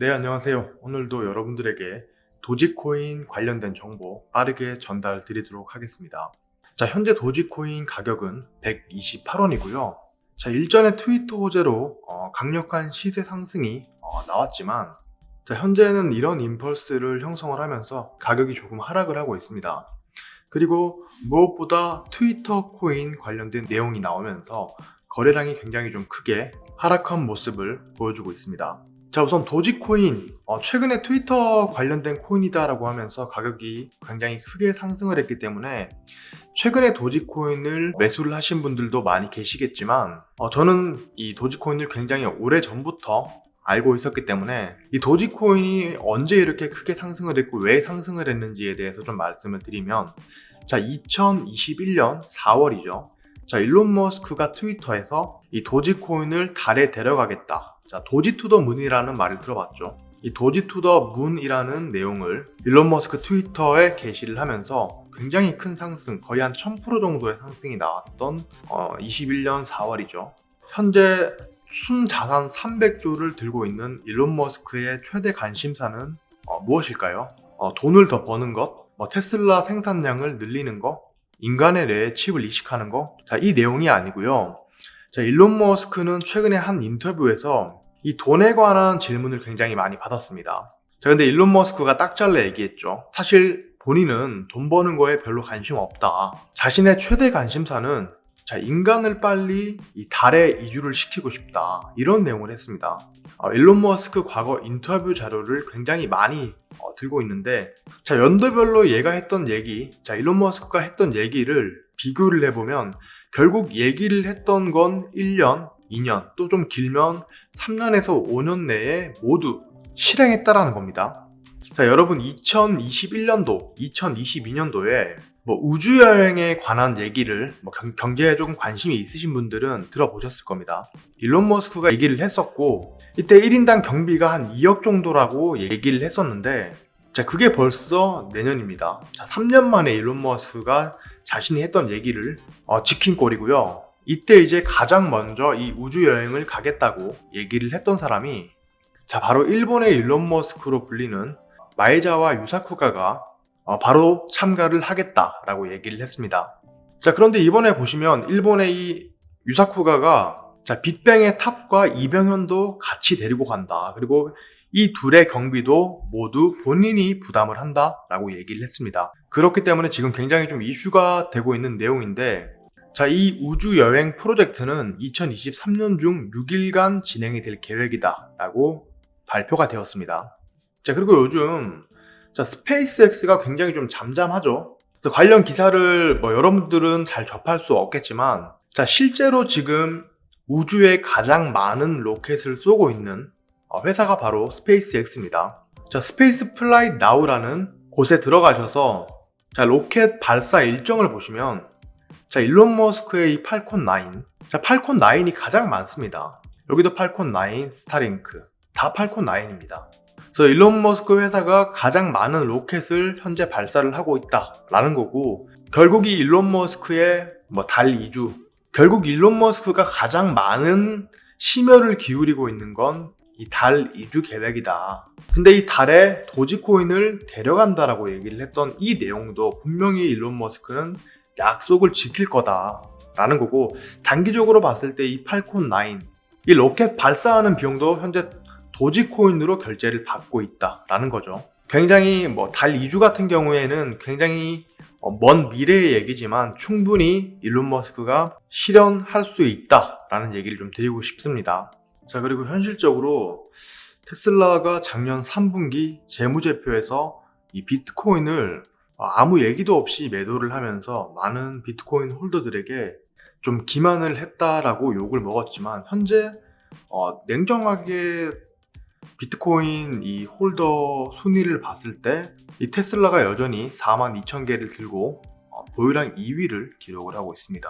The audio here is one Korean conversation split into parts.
네, 안녕하세요. 오늘도 여러분들에게 도지코인 관련된 정보 빠르게 전달 드리도록 하겠습니다. 자, 현재 도지코인 가격은 128원이고요. 자, 일전에 트위터 호재로 강력한 시세 상승이 나왔지만, 자, 현재는 이런 임펄스를 형성을 하면서 가격이 조금 하락을 하고 있습니다. 그리고 무엇보다 트위터 코인 관련된 내용이 나오면서 거래량이 굉장히 좀 크게 하락한 모습을 보여주고 있습니다. 자, 우선 도지코인, 최근에 트위터 관련된 코인이다라고 하면서 가격이 굉장히 크게 상승을 했기 때문에 최근에 도지코인을 매수를 하신 분들도 많이 계시겠지만, 저는 이 도지코인을 굉장히 오래 전부터 알고 있었기 때문에 이 도지코인이 언제 이렇게 크게 상승을 했고 왜 상승을 했는지에 대해서 좀 말씀을 드리면, 자, 2021년 4월이죠. 자, 일론 머스크가 트위터에서 이 도지코인을 달에 데려가겠다. 자, 도지 투 더 문이라는 말을 들어봤죠. 이 도지 투 더 문이라는 내용을 일론 머스크 트위터에 게시를 하면서 굉장히 큰 상승, 거의 한 1000% 정도의 상승이 나왔던 21년 4월이죠. 현재 순자산 300조를 들고 있는 일론 머스크의 최대 관심사는 무엇일까요? 돈을 더 버는 것, 테슬라 생산량을 늘리는 것, 인간의 뇌에 칩을 이식하는 것. 자, 이 내용이 아니고요. 자, 일론 머스크는 최근에 한 인터뷰에서 이 돈에 관한 질문을 굉장히 많이 받았습니다. 자, 근데 일론 머스크가 딱 잘라 얘기했죠. 사실 본인은 돈 버는 거에 별로 관심 없다. 자신의 최대 관심사는 자, 인간을 빨리 이 달에 이주를 시키고 싶다. 이런 내용을 했습니다. 일론 머스크 과거 인터뷰 자료를 굉장히 많이 들고 있는데, 자, 연도별로 얘가 했던 얘기, 자, 일론 머스크가 했던 얘기를 비교를 해보면 결국 얘기를 했던 건 1년, 2년, 또 좀 길면 3년에서 5년 내에 모두 실행했다라는 겁니다. 자, 여러분 2021년도, 2022년도에 우주여행에 관한 얘기를 경제에 조금 관심이 있으신 분들은 들어보셨을 겁니다. 일론 머스크가 얘기를 했었고, 이때 1인당 경비가 한 2억 정도라고 얘기를 했었는데, 자, 그게 벌써 내년입니다. 자, 3년 만에 일론 머스크가 자신이 했던 얘기를 지킨 꼴이고요. 이때 이제 가장 먼저 이 우주여행을 가겠다고 얘기를 했던 사람이, 자, 바로 일본의 일론 머스크로 불리는 마에자와 유사쿠가가 바로 참가를 하겠다라고 얘기를 했습니다. 자, 그런데 이번에 보시면 일본의 이 유사쿠가가 자, 빅뱅의 탑과 이병현도 같이 데리고 간다. 그리고 이 둘의 경비도 모두 본인이 부담을 한다라고 얘기를 했습니다. 그렇기 때문에 지금 굉장히 좀 이슈가 되고 있는 내용인데, 자, 이 우주 여행 프로젝트는 2023년 중 6일간 진행이 될 계획이다라고 발표가 되었습니다. 자, 그리고 요즘 자, 스페이스X가 굉장히 좀 잠잠하죠. 그래서 관련 기사를 여러분들은 잘 접할 수 없겠지만, 자, 실제로 지금 우주에 가장 많은 로켓을 쏘고 있는 회사가 바로 스페이스X입니다. 자, 스페이스 플라잇 나우라는 곳에 들어가셔서 자, 로켓 발사 일정을 보시면, 자, 일론 머스크의 이 팔콘 9, 자, 팔콘 9이 가장 많습니다. 여기도 팔콘 9, 스타링크, 다 팔콘 9입니다. 그래서 일론 머스크 회사가 가장 많은 로켓을 현재 발사를 하고 있다라는 거고, 결국 이 일론 머스크의 달 이주, 결국 일론 머스크가 가장 많은 심혈을 기울이고 있는 건 이 달 이주 계획이다. 근데 이 달에 도지코인을 데려간다라고 얘기를 했던 이 내용도 분명히 일론 머스크는 약속을 지킬 거다라는 거고, 단기적으로 봤을 때 이 팔콘 9, 이 로켓 발사하는 비용도 현재 도지코인으로 결제를 받고 있다라는 거죠. 굉장히 달 이주 같은 경우에는 굉장히 먼 미래의 얘기지만 충분히 일론 머스크가 실현할 수 있다라는 얘기를 좀 드리고 싶습니다. 자, 그리고 현실적으로 테슬라가 작년 3분기 재무제표에서 이 비트코인을 아무 얘기도 없이 매도를 하면서 많은 비트코인 홀더들에게 좀 기만을 했다라고 욕을 먹었지만, 현재 냉정하게 비트코인 이 홀더 순위를 봤을 때 이 테슬라가 여전히 42,000개를 들고 보유량 2위를 기록을 하고 있습니다.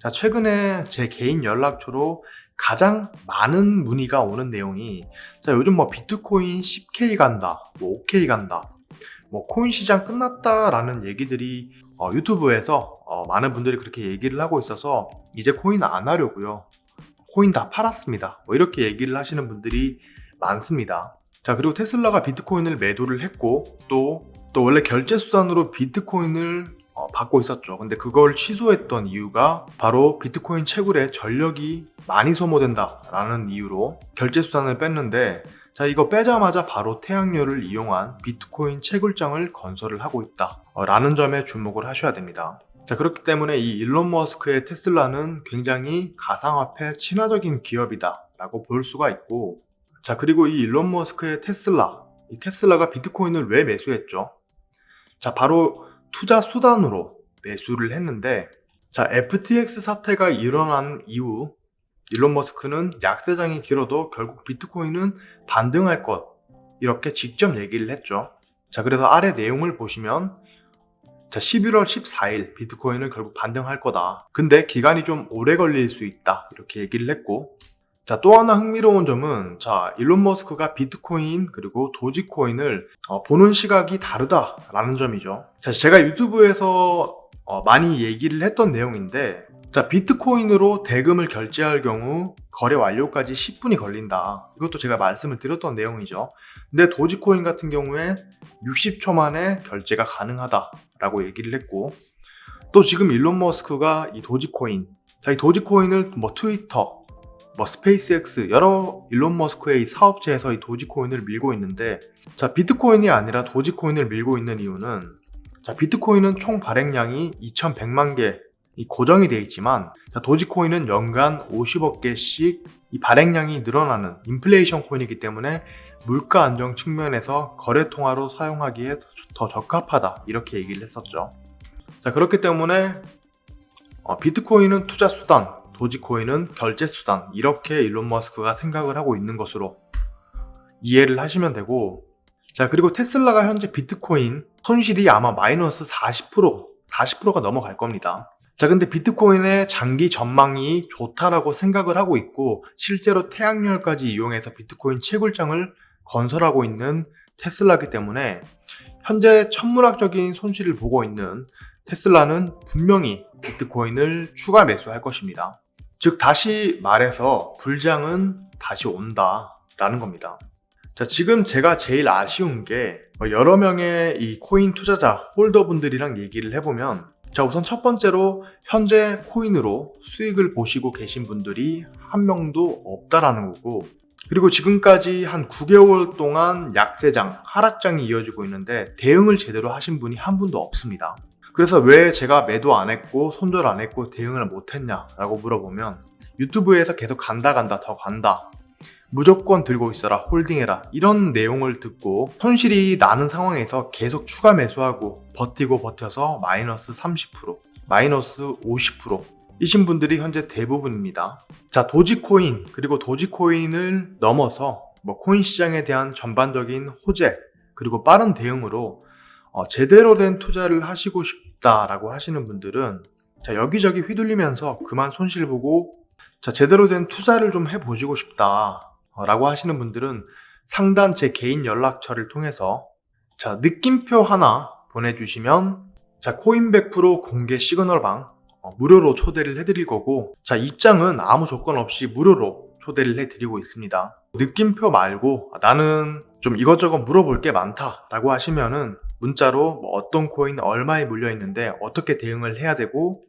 자, 최근에 제 개인 연락처로 가장 많은 문의가 오는 내용이, 자, 요즘 비트코인 10K 간다, 5K 간다, 코인 시장 끝났다라는 얘기들이 유튜브에서 많은 분들이 그렇게 얘기를 하고 있어서 이제 코인 안 하려고요. 코인 다 팔았습니다. 이렇게 얘기를 하시는 분들이 많습니다. 자, 그리고 테슬라가 비트코인을 매도를 했고 또 원래 결제 수단으로 비트코인을 받고 있었죠. 근데 그걸 취소했던 이유가 바로 비트코인 채굴에 전력이 많이 소모된다라는 이유로 결제 수단을 뺐는데, 자, 이거 빼자마자 바로 태양열을 이용한 비트코인 채굴장을 건설을 하고 있다 라는 점에 주목을 하셔야 됩니다. 자, 그렇기 때문에 이 일론 머스크의 테슬라는 굉장히 가상화폐 친화적인 기업이다 라고 볼 수가 있고, 자, 그리고 이 일론 머스크의 이 테슬라가 비트코인을 왜 매수했죠? 자, 바로 투자 수단으로 매수를 했는데, 자, FTX 사태가 일어난 이후 일론 머스크는 약세장이 길어도 결국 비트코인은 반등할 것, 이렇게 직접 얘기를 했죠. 자, 그래서 아래 내용을 보시면, 자, 11월 14일 비트코인을 결국 반등할 거다. 근데 기간이 좀 오래 걸릴 수 있다. 이렇게 얘기를 했고, 자, 또 하나 흥미로운 점은, 자, 일론 머스크가 비트코인 그리고 도지코인을 보는 시각이 다르다라는 점이죠. 자, 제가 유튜브에서 많이 얘기를 했던 내용인데, 자, 비트코인으로 대금을 결제할 경우 거래 완료까지 10분이 걸린다. 이것도 제가 말씀을 드렸던 내용이죠. 근데 도지코인 같은 경우에 60초 만에 결제가 가능하다라고 얘기를 했고, 또 지금 일론 머스크가 이 도지코인을 트위터, 스페이스X, 여러 일론 머스크의 이 사업체에서 이 도지코인을 밀고 있는데, 자, 비트코인이 아니라 도지코인을 밀고 있는 이유는, 자, 비트코인은 총 발행량이 2100만 개 고정이 되어 있지만, 자, 도지코인은 연간 50억 개씩 이 발행량이 늘어나는 인플레이션 코인이기 때문에 물가 안정 측면에서 거래 통화로 사용하기에 더 적합하다, 이렇게 얘기를 했었죠. 자, 그렇기 때문에 비트코인은 투자 수단, 도지코인은 결제 수단, 이렇게 일론 머스크가 생각을 하고 있는 것으로 이해를 하시면 되고, 자, 그리고 테슬라가 현재 비트코인 손실이 아마 마이너스 40%가 넘어갈 겁니다. 자, 근데 비트코인의 장기 전망이 좋다라고 생각을 하고 있고, 실제로 태양열까지 이용해서 비트코인 채굴장을 건설하고 있는 테슬라이기 때문에 현재 천문학적인 손실을 보고 있는 테슬라는 분명히 비트코인을 추가 매수할 것입니다. 즉, 다시 말해서 불장은 다시 온다라는 겁니다. 자, 지금 제가 제일 아쉬운 게 여러 명의 이 코인 투자자, 홀더분들이랑 얘기를 해보면, 자, 우선 첫 번째로 현재 코인으로 수익을 보시고 계신 분들이 한 명도 없다라는 거고, 그리고 지금까지 한 9개월 동안 약세장, 하락장이 이어지고 있는데 대응을 제대로 하신 분이 한 분도 없습니다. 그래서 왜 제가 매도 안 했고 손절 안 했고 대응을 못 했냐라고 물어보면, 유튜브에서 계속 더 간다, 무조건 들고 있어라, 홀딩해라, 이런 내용을 듣고 손실이 나는 상황에서 계속 추가 매수하고 버텨서 마이너스 30%, 마이너스 50% 이신 분들이 현재 대부분입니다. 자, 도지코인, 그리고 도지코인을 넘어서 코인 시장에 대한 전반적인 호재, 그리고 빠른 대응으로 제대로 된 투자를 하시고 싶다라고 하시는 분들은, 자, 여기저기 휘둘리면서 그만 손실 보고, 자, 제대로 된 투자를 좀 해보시고 싶다 라고 하시는 분들은 상단 제 개인 연락처를 통해서, 자, 느낌표 하나 보내주시면, 자, 코인100% 공개 시그널방 무료로 초대를 해드릴 거고, 자, 입장은 아무 조건 없이 무료로 초대를 해드리고 있습니다. 느낌표 말고 나는 좀 이것저것 물어볼 게 많다 라고 하시면은 문자로 어떤 코인 얼마에 물려 있는데 어떻게 대응을 해야 되고,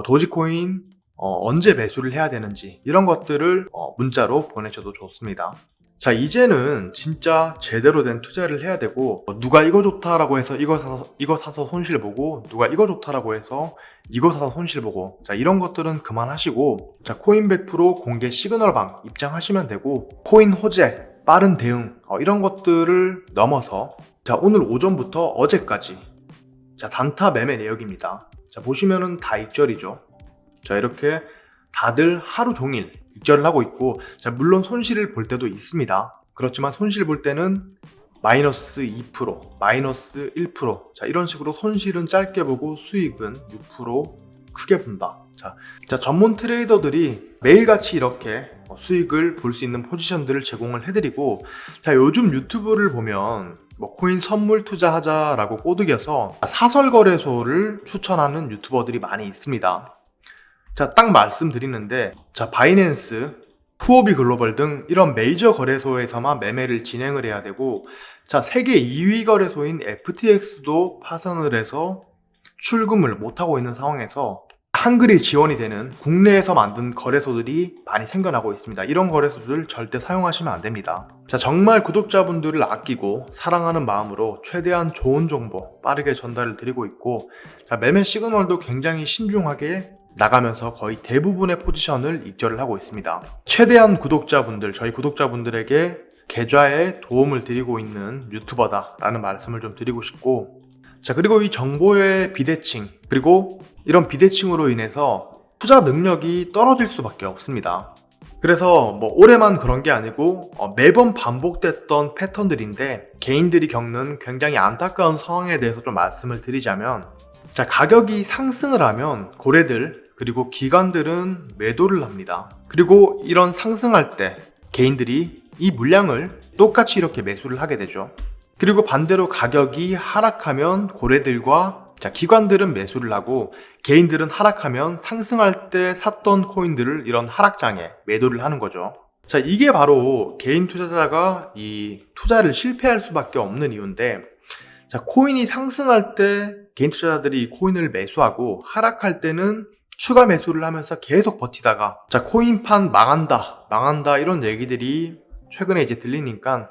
도지코인 언제 매수를 해야 되는지, 이런 것들을 문자로 보내셔도 좋습니다. 자, 이제는 진짜 제대로 된 투자를 해야 되고, 누가 이거 좋다라고 해서 이거 사서 손실 보고, 누가 이거 좋다라고 해서 이거 사서 손실 보고, 자, 이런 것들은 그만하시고, 자, 코인100% 공개 시그널방 입장하시면 되고, 코인 호재, 빠른 대응, 이런 것들을 넘어서, 자, 오늘 오전부터 어제까지, 자, 단타 매매 내역입니다. 자, 보시면은 다 익절이죠. 자, 이렇게 다들 하루 종일 익절을 하고 있고, 자, 물론 손실을 볼 때도 있습니다. 그렇지만 손실 볼 때는 마이너스 2%, 마이너스 1%, 자, 이런 식으로 손실은 짧게 보고 수익은 6% 크게 본다. 자, 전문 트레이더들이 매일같이 이렇게 수익을 볼 수 있는 포지션들을 제공을 해드리고, 자, 요즘 유튜브를 보면 코인 선물 투자하자라고 꼬드겨서 사설거래소를 추천하는 유튜버들이 많이 있습니다. 자, 딱 말씀드리는데, 자, 바이낸스, 후오비 글로벌 등 이런 메이저 거래소에서만 매매를 진행을 해야 되고, 자, 세계 2위 거래소인 FTX도 파산을 해서 출금을 못하고 있는 상황에서 한글이 지원이 되는 국내에서 만든 거래소들이 많이 생겨나고 있습니다. 이런 거래소들 절대 사용하시면 안 됩니다. 자, 정말 구독자분들을 아끼고 사랑하는 마음으로 최대한 좋은 정보 빠르게 전달을 드리고 있고, 자, 매매 시그널도 굉장히 신중하게 나가면서 거의 대부분의 포지션을 익절을 하고 있습니다. 최대한 구독자분들, 저희 구독자분들에게 계좌에 도움을 드리고 있는 유튜버다 라는 말씀을 좀 드리고 싶고, 자, 그리고 이 정보의 비대칭, 그리고 이런 비대칭으로 인해서 투자 능력이 떨어질 수밖에 없습니다. 그래서 뭐 올해만 그런 게 아니고 매번 반복됐던 패턴들인데, 개인들이 겪는 굉장히 안타까운 상황에 대해서 좀 말씀을 드리자면, 자, 가격이 상승을 하면 고래들 그리고 기관들은 매도를 합니다. 그리고 이런 상승할 때 개인들이 이 물량을 똑같이 이렇게 매수를 하게 되죠. 그리고 반대로 가격이 하락하면 고래들과 기관들은 매수를 하고, 개인들은 하락하면 상승할 때 샀던 코인들을 이런 하락장에 매도를 하는 거죠. 자, 이게 바로 개인 투자자가 이 투자를 실패할 수밖에 없는 이유인데, 자, 코인이 상승할 때 개인 투자자들이 이 코인을 매수하고, 하락할 때는 추가 매수를 하면서 계속 버티다가, 자, 코인판 망한다 이런 얘기들이 최근에 이제 들리니까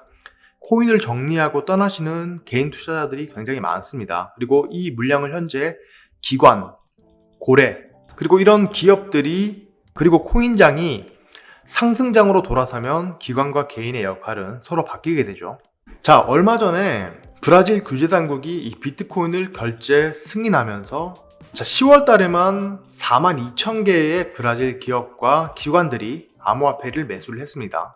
코인을 정리하고 떠나시는 개인 투자자들이 굉장히 많습니다. 그리고 이 물량을 현재 기관, 고래, 그리고 이런 기업들이, 그리고 코인장이 상승장으로 돌아서면 기관과 개인의 역할은 서로 바뀌게 되죠. 자, 얼마 전에 브라질 규제당국이 이 비트코인을 결제 승인하면서 10월 달에만 42,000개의 브라질 기업과 기관들이 암호화폐를 매수를 했습니다.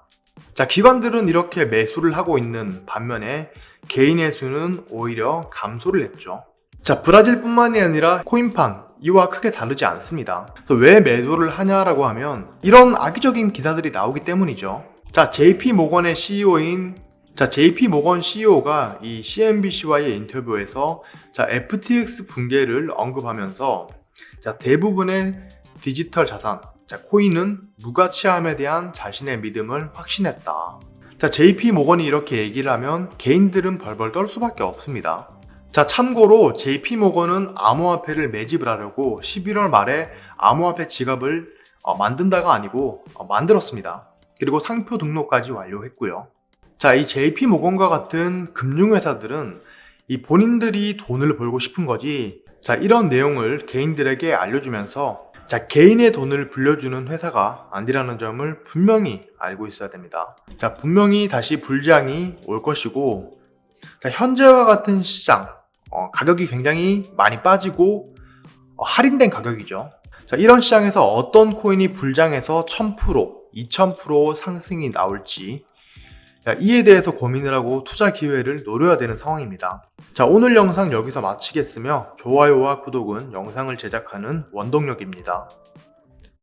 자, 기관들은 이렇게 매수를 하고 있는 반면에 개인의 수는 오히려 감소를 했죠. 자, 브라질뿐만이 아니라 코인판 이와 크게 다르지 않습니다. 그래서 왜 매도를 하냐라고 하면 이런 악의적인 기사들이 나오기 때문이죠. 자, JP모건의 CEO인 JP모건 CEO가 이 CNBC와의 인터뷰에서 FTX 붕괴를 언급하면서 대부분의 디지털 자산, 코인은 무가치함에 대한 자신의 믿음을 확신했다. JP모건이 이렇게 얘기를 하면 개인들은 벌벌 떨 수밖에 없습니다. 자, 참고로 JP모건은 암호화폐를 매집을 하려고 11월 말에 암호화폐 지갑을 만든다가 아니고 만들었습니다. 그리고 상표 등록까지 완료했고요. 자, 이 JP모건과 같은 금융회사들은 이 본인들이 돈을 벌고 싶은 거지, 자, 이런 내용을 개인들에게 알려주면서 개인의 돈을 불려주는 회사가 아니라는 점을 분명히 알고 있어야 됩니다. 자, 분명히 다시 불장이 올 것이고, 자, 현재와 같은 시장, 가격이 굉장히 많이 빠지고 할인된 가격이죠. 자, 이런 시장에서 어떤 코인이 불장해서 1000%, 2000% 상승이 나올지, 자, 이에 대해서 고민을 하고 투자 기회를 노려야 되는 상황입니다. 자, 오늘 영상 여기서 마치겠으며 좋아요와 구독은 영상을 제작하는 원동력입니다.